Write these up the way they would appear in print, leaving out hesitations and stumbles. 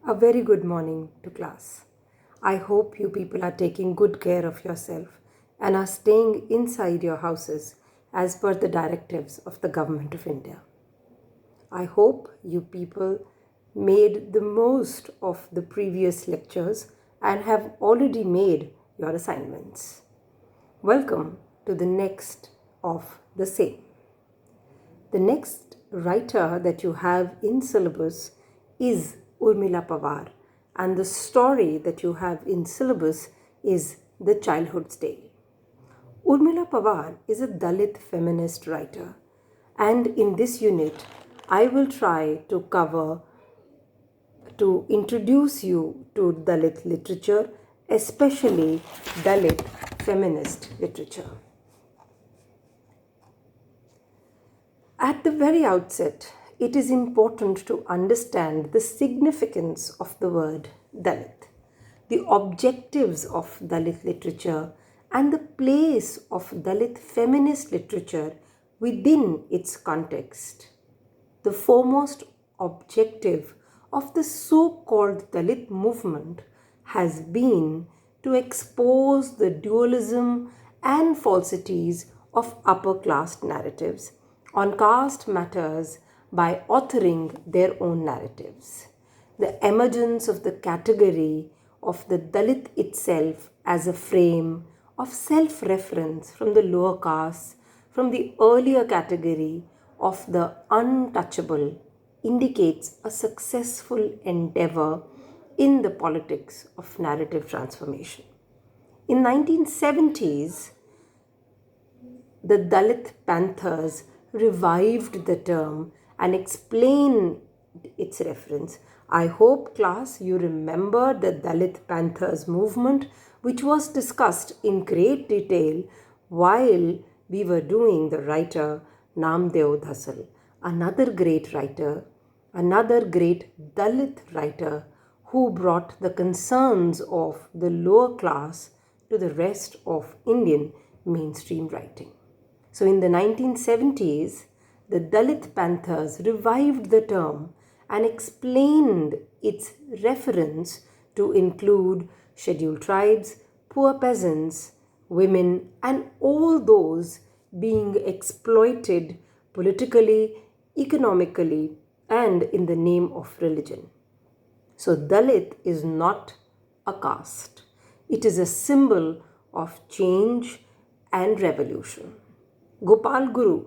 A very good morning to class. I hope you people are taking good care of yourself and are staying inside your houses as per the directives of the Government of India. I hope you people made the most of the previous lectures and have already made your assignments. Welcome to the next of the same. The next writer that you have in syllabus is Urmila Pawar, and the story that you have in syllabus is The Childhood's Tale. Urmila Pawar is a Dalit feminist writer, and in this unit I will try to introduce you to Dalit literature, especially Dalit feminist literature. At the very outset, it is important to understand the significance of the word Dalit, the objectives of Dalit literature, and the place of Dalit feminist literature within its context. The foremost objective of the so-called Dalit movement has been to expose the dualism and falsities of upper class narratives on caste matters by authoring their own narratives. The emergence of the category of the Dalit itself as a frame of self-reference from the lower castes, from the earlier category of the untouchable, indicates a successful endeavor in the politics of narrative transformation. In 1970s, the Dalit Panthers revived the term and explained its reference. I hope, class, you remember the Dalit Panthers movement, which was discussed in great detail while we were doing the writer Namdev Dhasal, another great writer, another great Dalit writer who brought the concerns of the lower class to the rest of Indian mainstream writing. So in the 1970s, the Dalit Panthers revived the term and explained its reference to include scheduled tribes, poor peasants, women, and all those being exploited politically, economically, and in the name of religion. So Dalit is not a caste. It is a symbol of change and revolution. Gopal Guru,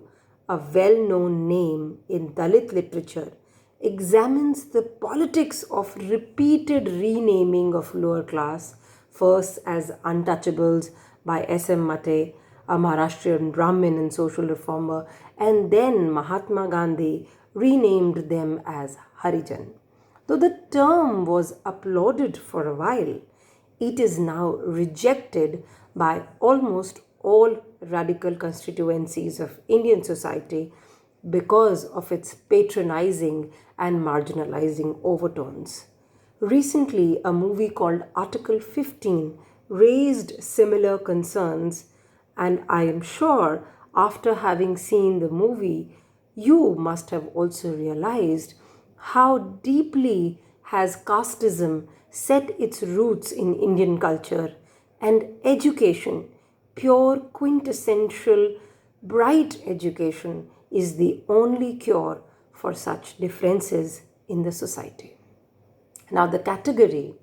a well-known name in Dalit literature, examines the politics of repeated renaming of lower class, first as untouchables by S.M. Mate, a Maharashtrian Brahmin and social reformer, and then Mahatma Gandhi renamed them as Harijan. Though the term was applauded for a while, it is now rejected by almost all radical constituencies of Indian society because of its patronizing and marginalizing overtones. Recently, a movie called Article 15 raised similar concerns, and I am sure after having seen the movie, you must have also realized how deeply has casteism set its roots in Indian culture, and education, pure, quintessential, bright education, is the only cure for such differences in the society. Now, the category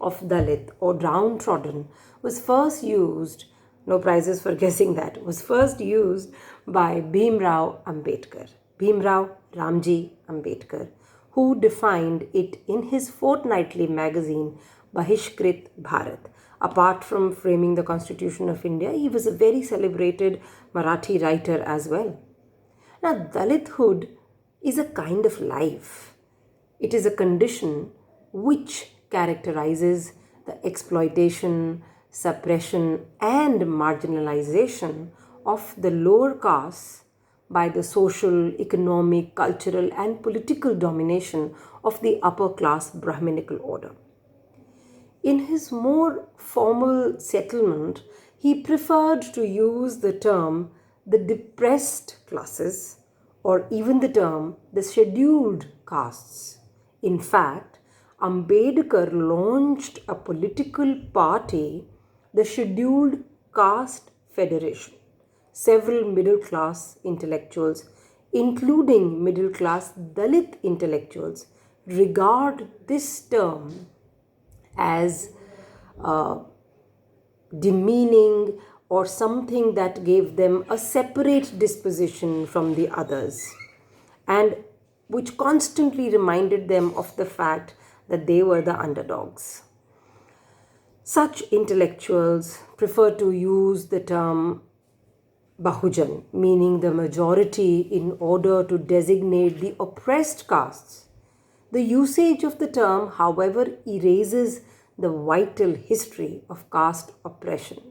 of Dalit or downtrodden was first used, no prizes for guessing that, was first used by Bhimrao Ambedkar, Bhimrao Ramji Ambedkar, who defined it in his fortnightly magazine Bahishkrit Bharat. Apart from framing the Constitution of India, he was a very celebrated Marathi writer as well. Now, Dalithood is a kind of life. It is a condition which characterizes the exploitation, suppression, and marginalization of the lower castes by the social, economic, cultural, and political domination of the upper class Brahminical order. In his more formal settlement, he preferred to use the term the depressed classes or even the term the scheduled castes. In fact, Ambedkar launched a political party, the Scheduled Caste Federation. Several middle class intellectuals, including middle class Dalit intellectuals, regard this term as demeaning or something that gave them a separate disposition from the others, and which constantly reminded them of the fact that they were the underdogs. Such intellectuals prefer to use the term Bahujan, meaning the majority, in order to designate the oppressed castes. The usage of the term, however, erases the vital history of caste oppression,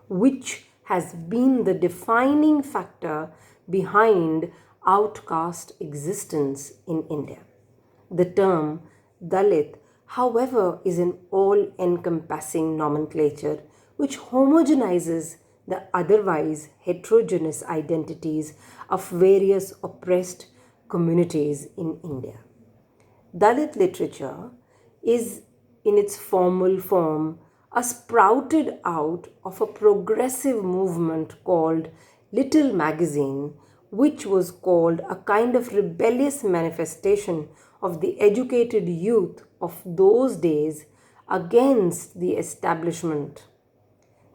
which has been the defining factor behind outcaste existence in India. The term Dalit, however, is an all encompassing nomenclature which homogenizes the otherwise heterogeneous identities of various oppressed communities in India. Dalit literature is, in its formal form, a sprouted out of a progressive movement called Little Magazine, which was called a kind of rebellious manifestation of the educated youth of those days against the establishment.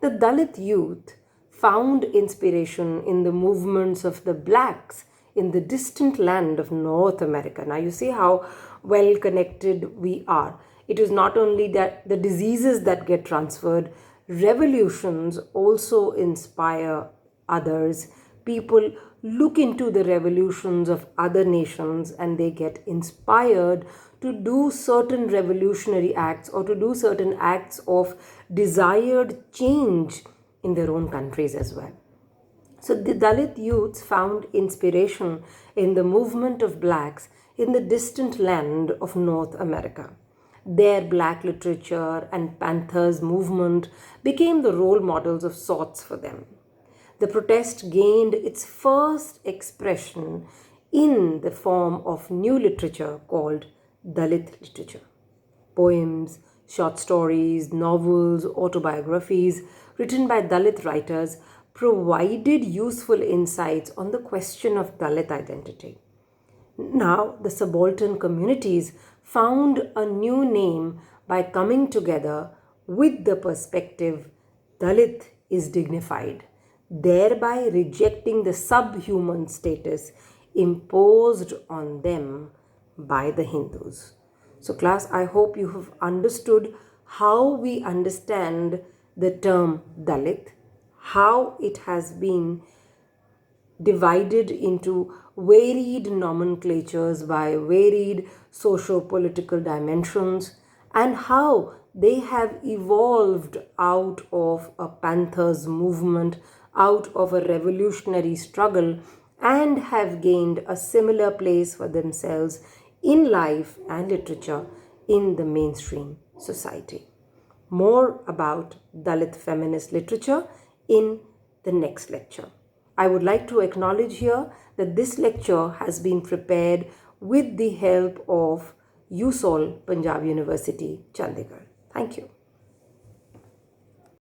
The Dalit youth found inspiration in the movements of the blacks in the distant land of North America. Now, you see how well connected we are. It is not only that the diseases that get transferred, revolutions also inspire others. People look into the revolutions of other nations and they get inspired to do certain revolutionary acts or to do certain acts of desired change in their own countries as well. So the Dalit youths found inspiration in the movement of blacks in the distant land of North America. Their black literature and Panthers movement became the role models of sorts for them. The protest gained its first expression in the form of new literature called Dalit literature. Poems, short stories, novels, autobiographies written by Dalit writers provided useful insights on the question of Dalit identity. Now, the subaltern communities found a new name by coming together with the perspective Dalit is dignified, thereby rejecting the subhuman status imposed on them by the Hindus. So, class, I hope you have understood how we understand the term Dalit, how it has been divided into varied nomenclatures by varied socio-political dimensions, and how they have evolved out of a Panthers movement, out of a revolutionary struggle, and have gained a similar place for themselves in life and literature in the mainstream society. More about Dalit feminist literature in the next lecture. I would like to acknowledge here that this lecture has been prepared with the help of USOL Punjab University, Chandigarh. Thank you.